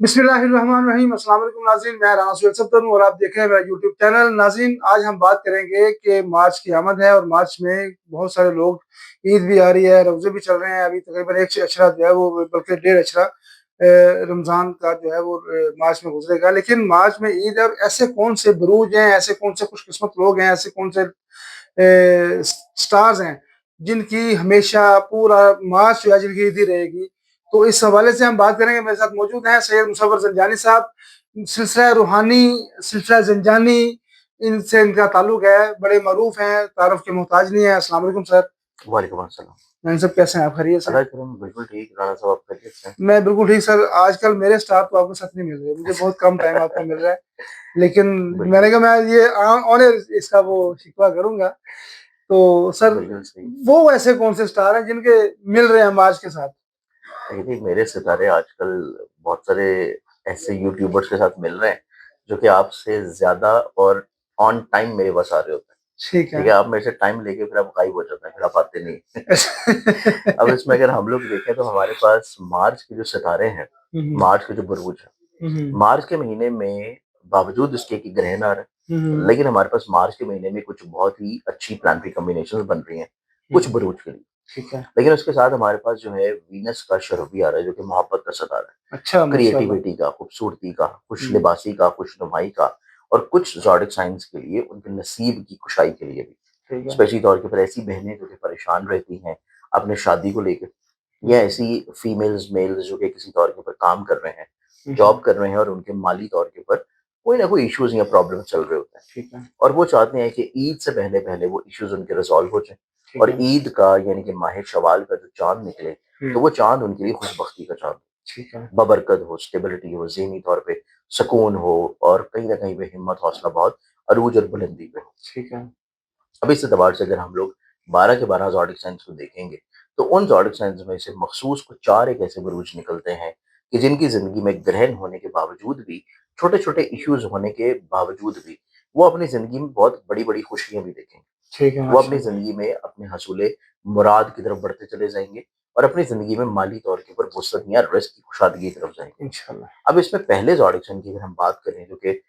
बिस्मिल्लाहिर्रहमानिर्रहीम। अस्सलाम वालेकुम नाज़रीन, मैं राना सुहेल सत्तर हूँ और आप देख रहे हैं मेरा यूट्यूब चैनल। नाज़रीन, आज हम बात करेंगे कि मार्च की आमद है और मार्च में बहुत सारे लोग, ईद भी आ रही है, रोज़े भी चल रहे हैं। अभी तकरीबन एक अशरा जो है वो, बल्कि डेढ़ अशरा रमज़ान का जो है वो मार्च में गुजरेगा। लेकिन मार्च में ईद है और ऐसे कौन से बुरूज हैं, ऐसे कौन से खुशकिस्मत लोग हैं, ऐसे कौन से स्टार्स हैं जिनकी हमेशा पूरा मार्च जो है जिनकी ईद ही रहेगी। तो इस हवाले से हम बात करेंगे। मेरे साथ मौजूद हैं सैयद मुसव्वर ज़ंजानी साहब। सिलसिला रूहानी, सिलसिला ज़ंजानी, इनसे इनका ताल्लुक है, बड़े मरूफ हैं, तारुफ के मोहताज नहीं है। अस्सलाम वालेकुम सर। वालेकुम अस्सलाम। इन सब कैसे हैं आप, खैरियत से? अल्लाह के करम बिल्कुल ठीक, राना साहब आप खैरियत से हैं? मैं बिल्कुल ठीक सर। आजकल मेरे स्टार तो आपके साथ नहीं मिल रहे, मुझे बहुत कम टाइम आपका मिल रहा है। लेकिन बिल्कुल, मैंने कहा मैं ये ऑनर इसका वो शिकवा करूंगा। तो सर, बिल्कुल सही। वो ऐसे कौन से स्टार हैं जिनके मिल रहे हैं मार्च के साथ? देखिए मेरे सितारे आजकल बहुत सारे ऐसे यूट्यूबर्स के साथ मिल रहे हैं, जो कि आपसे ज़्यादा और ऑन टाइम मेरे पास आ रहे होते हैं। ठीक ठीक है। है, आप मेरे से टाइम लेके फिर आप गायब हो जाते हैं, फिर आप आते नहीं। अब इसमें अगर हम लोग देखें तो हमारे पास मार्च के जो सितारे हैं, हम्म, मार्च के जो बुर्ज हैं, हम्म, मार्च के महीने में बावजूद इसके कि ग्रहण आ रहे हैं, हम्म, लेकिन हमारे पास मार्च के महीने में कुछ बहुत ही अच्छी प्लानिटरी कॉम्बिनेशंस बन रही हैं, कुछ हम्म, बुरूज के लिए। ठीक है। लेकिन उसके साथ हमारे पास जो है वीनस का शरफ भी आ रहा है, जो कि मोहब्बत का सितारा है, अच्छा, माशाल्लाह। क्रिएटिविटी का, खूबसूरती का, हम्म, खुशलिबासी का, खुशनुमाई का, और कुछ ज़ोडिक साइंस के लिए उनके नसीब की खुशाई के लिए भी। ठीक है। स्पेशली तौर के पर ऐसी बहनें जो कि परेशान रहती हैं अपने शादी को लेके, या हम्म, ऐसी फीमेल्स, मेल्स जो कि किसी तौर के ऊपर काम कर रहे हैं, हम्म, जॉब कर रहे हैं और उनके माली तौर के ऊपर कोई ना कोई इश्यूज़ या प्रॉब्लम चल रहे होते हैं। ठीक है। और वो चाहते हैं कि ईद से पहले-पहले वो इश्यूज़ उनके रिज़ॉल्व हो जाएँ ठीक और है। ईद का यानी कि माह शव्वाल का जो चाँद निकले, तो हम्म, वो चाँद उनके लिए खुशबख्ती का चाँद हो, ठीक है। बबरकत हो, स्टेबिलिटी हो, ज़हनी तौर पे सुकून हो और कहीं न कहीं पे हिम्मत, हौसला बहुत अरूज और बुलंदी पे हो। ठीक है। अब इस एतबार से अगर हम लोग 12 के 12 ज़ोडिक साइंस को देखेंगे, तो उन ज़ोडिक साइंस में से मखसूस कुछ 4 एक ऐसे बुरूज निकलते हैं कि जिनकी ज़िंदगी में ग्रहण होने के बावजूद भी, छोटे-छोटे इश्यूज़ होने के बावजूद भी, वो अपनी ज़िंदगी में बहुत बड़ी-बड़ी खुशियाँ भी देखेंगे। ठीक है, वो अपनी माशाल्लाह। ज़िंदगी में अपने हसूले मुराद की तरफ बढ़ते चले जाएँगे और अपनी ज़िंदगी में माली तौर के ऊपर वुसअत या रिज़्क की कुशादगी की तरफ जाएँगे। इंशाल्लाह। अब इसमें पहले ज़ोडिक साइन की अगर हम बात करें, जो कि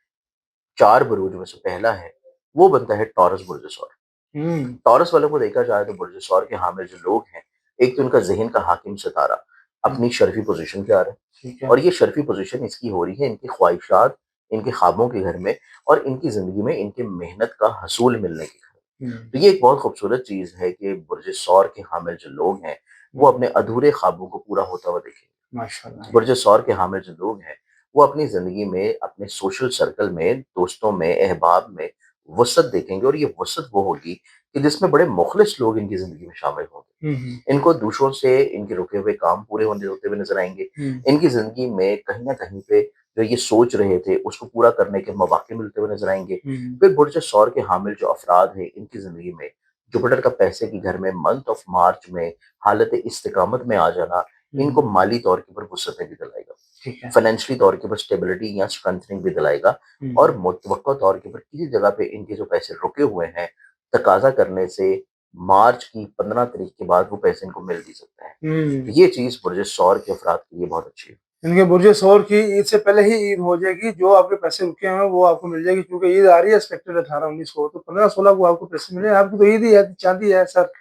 4 बुरूज में से पहला है, वो बनता है टॉरस बुर्ज सौर। हम्म, टॉरस वालों को देखा जाए तो बुर्ज सौर के हामिल जो लोग हैं, एक तो उनका ज़हन का हाकिम सितारा अपनी शर्फ़ी पोज़ीशन पे आ रहा है, ठीक है। और ये शर्फ़ी पोज़ीशन इसकी हो रही है इनकी ख्वाहिशात, इनके ख्वाबों के घर में और इनकी ज़िंदगी में इनकी मेहनत का हसूल मिलने के घर। हम्म, तो ये एक बहुत खूबसूरत चीज़ है कि बुर्ज सौर के हामिल जो लोग हैं, वो हम्म, अपने अधूरे ख्वाबों को पूरा होता हुआ देखेंगे। माशाल्लाह। बुर्ज सौर के हामिल जो लोग हैं, वो अपनी ज़िंदगी में, अपने सोशल सर्कल में, दोस्तों में, अहबाब में वुसअत देखेंगे, और ये वुसअत वो होगी कि जिसमें बड़े मुख़लिस लोग इनकी ज़िंदगी में शामिल होंगे। हम्म, इनको दूसरों से इनके रुके हुए काम पूरे होते हुए नज़र आएँगे। हम्म, इनकी ज़िंदगी में कहीं न कहीं पे जो ये सोच रहे थे, उसको पूरा करने के मौके मिलते हुए नज़र आएँगे। हम्म, फिर बुर्ज सौर के हामिल जो अफ़राद हैं, इनकी ज़िंदगी में जुपिटर का पैसे के घर में मंथ ऑफ मार्च में हालत इस्तिक़ामत में आ जाना, इनको हम्म, माली तौर के ऊपर वुसअतें भी दिलाएगा। ठीक है। फाइनेंशियली तौर के ऊपर स्टेबिलिटी या स्ट्रेंथनिंग भी दिलाएगा, हम्म, और मुतवक्का तौर के ऊपर किसी जगह पे इनके जो पैसे रुके हुए हैं, तकाज़ा करने से मार्च की 15 तारीख के बाद वो पैसे इनको मिल भी सकते हैं। तो हम्म। ये चीज़ बुर्ज सौर के अफ़राद के लिए बहुत अच्छी है। इनके बुर्ज सौर की ईद से पहले ही ईद हो जाएगी, जो आपके पैसे रुके हुए हैं वो आपको मिल जाएगी, क्योंकि ईद आ रही है एक्सपेक्टेड 18-19 को, तो 15-16 को आपको पैसे मिले। आपकी तो ईद ही है, चांदी है सर।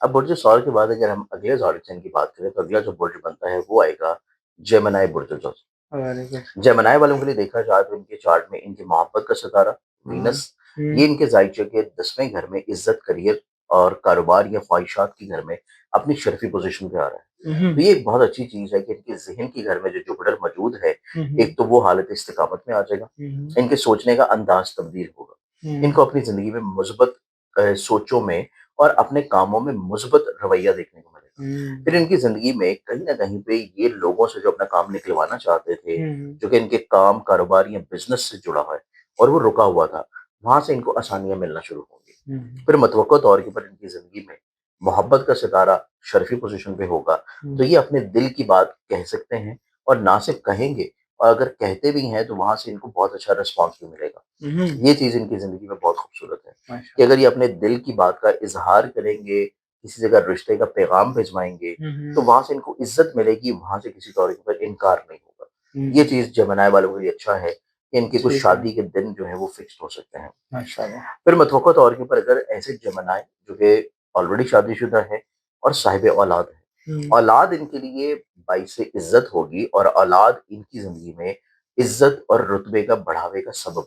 अब बुर्ज सौर के बाद अगर हम अगले ज़ोडिक साइन की बात करें, तो अगला जो बुर्ज बनता है वो आएगा जेमिनी बुर्ज जो। Very good. जेमिनी वालों के लिए देखा जाए तो इनके चार्ट में इनकी मोहब्बत का सितारा हाँ। वीनस, ये इनके ज़ायचे के 10वें घर में इज़्ज़त, करियर और कारोबार या ख़्वाहिशात के घर में अपनी शर्फ़ी पोज़ीशन पे आ रहा है। तो हम्म, ये एक बहुत अच्छी चीज़ है कि इनके ज़हन के घर में जो जुपिटर मौजूद है, हम्म, एक तो वो हालत इस्तिक़ामत में आ जाएगा, हम्म, इनके सोचने का अंदाज़ तब्दील होगा। हम्म, इनको अपनी ज़िंदगी में मुस्बत सोचों में और अपने कामों में मुस्बत रवैया देखने को मिलेगा। हम्म, फिर इनकी ज़िंदगी में कहीं न कहीं पे ये लोगों से जो अपना काम निकलवाना चाहते थे, हम्म, जो कि इनके काम, कारोबार या बिज़नेस से जुड़ा है और वो रुका हुआ था, वहाँ से इनको आसानियाँ मिलना शुरू होंगी। हम्म, फिर मतवक्को तौर के ऊपर इनकी ज़िंदगी में मोहब्बत का सितारा शर्फ़ी पोज़ीशन पे होगा, तो ये अपने दिल की बात कह सकते हैं, और ना सिर्फ़ कहेंगे, और अगर कहते भी हैं तो वहाँ से इनको बहुत अच्छा रिस्पॉन्स भी मिलेगा। हम्म, ये चीज़ इनकी ज़िंदगी में बहुत खूबसूरत है कि माशाल्लाह। अगर ये अपने दिल की बात का इज़हार करेंगे, किसी जगह रिश्ते का पैगाम भिजवाएँगे, तो हम्म, वहाँ से इनको इज़्ज़त मिलेगी, वहाँ से किसी तौर के ऊपर इनकार नहीं होगा। ये चीज़ जमनाए वालों के लिए अच्छा है कि इनके कुछ ठीक है। शादी के दिन जो है वो फिक्स्ड हो सकते हैं। माशाल्लाह। फिर मतवक़्क़ा तौर के ऊपर अगर ऐसे जमनाए जो कि ऑलरेडी शादीशुदा है और साहिब औलाद है, हुँ, औलाद इनके लिए बाइसे इज़्ज़त होगी और औलाद इनकी ज़िंदगी में इज़्ज़त और रुतबे का बढ़ावे का सबब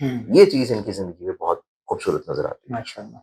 हुँ, होगी। ये चीज़ इनकी ज़िंदगी में बहुत खूबसूरत नज़र आती है। माशाल्लाह।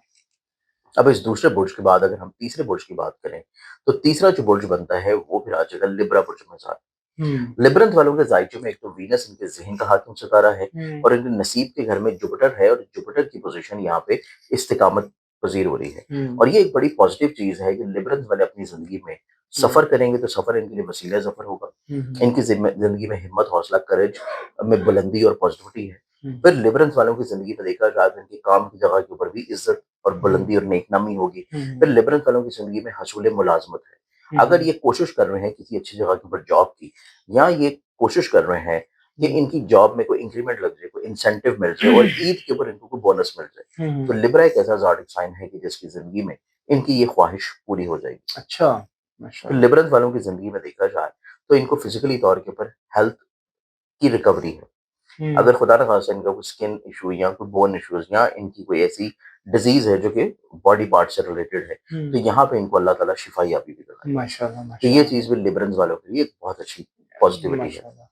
अब इस दूसरे बुर्ज के बाद अगर हम तीसरे बुर्ज की बात करें, तो तीसरा जो बुर्ज बनता है वो फिर आ जाएगा लिब्रा बुर्ज में ज़ात। हुँ, लिब्रंथ वालों के ज़ायचे में एक तो वीनस इनके ज़हन का हाकिम सितारा है हुँ, और इनके नसीब के घर में जुपिटर है और जुपिटर की पोज़ीशन यहाँ पे इस्तिकामत पज़ीर हो रही है। हुँ, और ये एक बड़ी पॉज़िटिव चीज़ है कि लिब्रंथ वाले अपनी ज़िंदगी में हुँ, सफ़र करेंगे तो सफ़र इनके लिए वसीला ज़फ़र होगा। हुँ, हुँ, इनकी ज़िंदगी में हिम्मत, हौसला, करेज में बुलंदी और पॉज़िटिविटी है। हुँ, फिर लिब्रंथ वालों की ज़िंदगी में देखा जाए तो इनके काम की जगह के ऊपर भी इज़्ज़त और हुँ, बुलंदी और नेकनामी होगी। हुँ, फिर लिब्रंथ वालों की ज़िंदगी में हसूल मुलाज़मत है। हुँ, अगर हुँ, ये कोशिश कर रहे हैं किसी अच्छी जगह के ऊपर जॉब की या ये कोशिश कर रहे हैं कि हुँ, इनकी जॉब में कोई इंक्रीमेंट लग जाए, कोई इंसेंटिव मिल जाए और ईद के ऊपर इनको कोई बोनस मिल जाए। हुँ, तो हुँ, लिब्रा एक ऐसा ज़ोडिक साइन है कि जिसकी ज़िंदगी में इनकी ये ख़्वाहिश पूरी हो जाएगी। अच्छा, फिर माशाल्लाह। लिब्रंथ वालों की ज़िंदगी में देखा जाए तो इनको फ़िज़िकली तौर के ऊपर हेल्थ की रिकवरी है। हुँ, अगर खुदा न ख़ास्ता इनका कोई स्किन इश्यू या कोई बोन इश्यूज़ या इनकी कोई ऐसी डिज़ीज़ है जो कि बॉडी पार्ट से रिलेटेड है, तो हुँ, यहाँ पे इनको अल्लाह ताला शिफ़ा याबी भी दिलाएगा। माशाल्लाह, तो ये माशाल्लाह, चीज़ भी लिबरल्स वालों के लिए एक बहुत अच्छी पॉज़िटिविटी है। माशाल्लाह।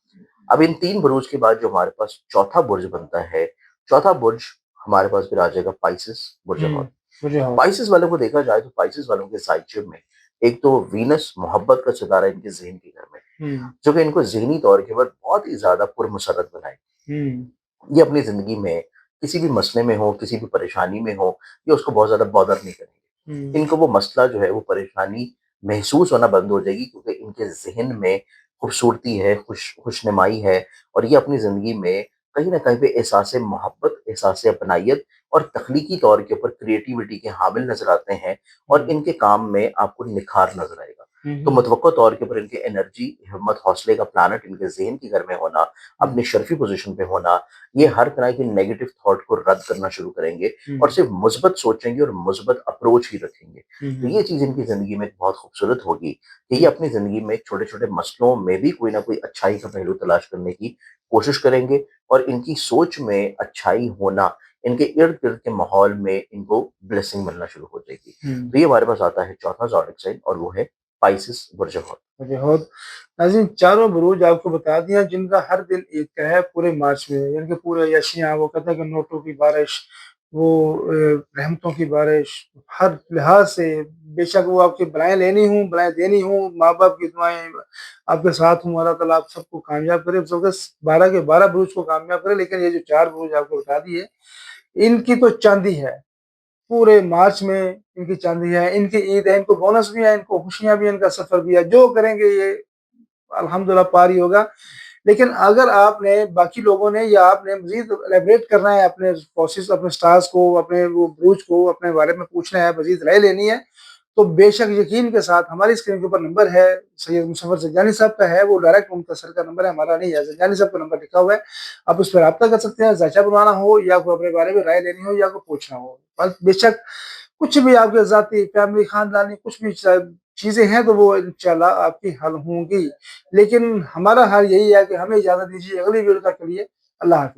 अब इन 3 बुरुज के बाद जो हमारे पास चौथा बुर्ज बनता है, चौथा बुर्ज हमारे पास फिर आ जाएगा पाइसेस बुर्ज हुँ, हौत। मुझे अब और पाइसेस वालों को देखा जाए तो पाइसेस वालों के ज़ायचे में एक तो वीनस मोहब्बत का सितारा इनके ज़हन के घर में, हुँ, जो कि इनको ज़हनी तौर के ऊपर बहुत ही ज़्यादा पुरमसरत बनाए। हुँ, ये अपनी ज़िंदगी में किसी भी मसले में हो, किसी भी परेशानी में हो, ये उसको बहुत ज़्यादा बॉदर नहीं करेंगे। हुँ, इनको वो मसला जो है, वो परेशानी महसूस होना बंद हो जाएगी क्योंकि इनके ज़हन में खूबसूरती है, खुशनुमाई है और ये अपनी ज़िंदगी में कहीं न कहीं पे एहसास-ए मोहब्बत, एहसास-ए अपनाइयत और तख्लीकी तौर के ऊपर क्रिएटिविटी के हामिल नज़र आते हैं और हुँ, इनके काम में आपको निखार नज़र आएगा। हुँ, तो हुँ, मुतवक्किल तौर के ऊपर इनकी एनर्जी, हिम्मत, हौसले का प्लैनेट इनके ज़हन के घर में होना, हुँ, अपनी शर्फ़ी पोज़ीशन पे होना, ये हर तरह की नेगेटिव थॉट को रद्द करना शुरू करेंगे और हुँ, सिर्फ मुस्बत सोचेंगे और मुस्बत अप्रोच ही रखेंगे। हुँ, तो हुँ, ये चीज़ इनकी ज़िंदगी में बहुत खूबसूरत होगी कि ये हुँ, अपनी ज़िंदगी में छोटे-छोटे मसलों में भी कोई न कोई अच्छाई का पहलू तलाश करने की कोशिश करेंगे और इनकी सोच में अच्छाई होना, इनके इर्द-गिर्द के माहौल में इनको ब्लेसिंग मिलना शुरू हो जाएगी। हुँ। तो ये हमारे पास आता है चौथा ज़ोडिक साइन और वो है पाइसेस बुर्ज हौत। बहुत नाज़रीन चारों बुरूज आपको बता दिया जिनका हर दिन ईद का है पूरे मार्च में यानी कि पूरे यशियाँ वो कहते हैं कि नोटों की बारिश वो रहमतों की बारिश हर लिहाज से बेशक वो आपकी बलाएँ लेनी हों, बलाएँ देनी हों, माँ-बाप की दुआएँ आपके साथ हों, अल्लाह ताला आप सबको कामयाब करे, सबके 12 के 12 बुरूज को कामयाब करे लेकिन ये जो 4 बुरूज आपको बता दिए, इनकी तो चाँदी है। पूरे मार्च में इनकी चाँदी है, इनकी ईद है, इनको बोनस भी है, इनको खुशियाँ भी हैं, इनका सफ़र भी है, जो करेंगे ये अल्हम्दुलिल्लाह पार ही होगा। लेकिन अगर आपने बाकी लोगों ने या आपने मज़ीद एलाबोरेट करना है अपने कोर्सेज़ अपने स्टार्स को, अपने वो ब्रूज को अपने बारे में पूछना है, मज़ीद राय लेनी है, तो बेशक यकीन के साथ हमारी स्क्रीन के ऊपर नंबर है, सैयद मुज़फ़्फ़र ज़रदानी साहब का है, वो डायरेक्ट मुंतशिर का नंबर है, हमारा नहीं है, ज़रदानी साहब का नंबर लिखा हुआ है। आप उस पे राब्ता कर सकते हैं, ज़ायचा बनवाना हो या कोई अपने बारे में राय लेनी हो या कोई पूछना हो। बस बेशक कुछ भी आपके ज़ाती, फैमिली, ख़ानदानी कुछ भी चीज़ें हैं तो वो इंशाअल्लाह आपकी हल होंगी। लेकिन हमारा हाल यही है कि हमें इजाज़त दीजिए अगली वीडियो तक के लिए। अल्लाह हाफ़िज़।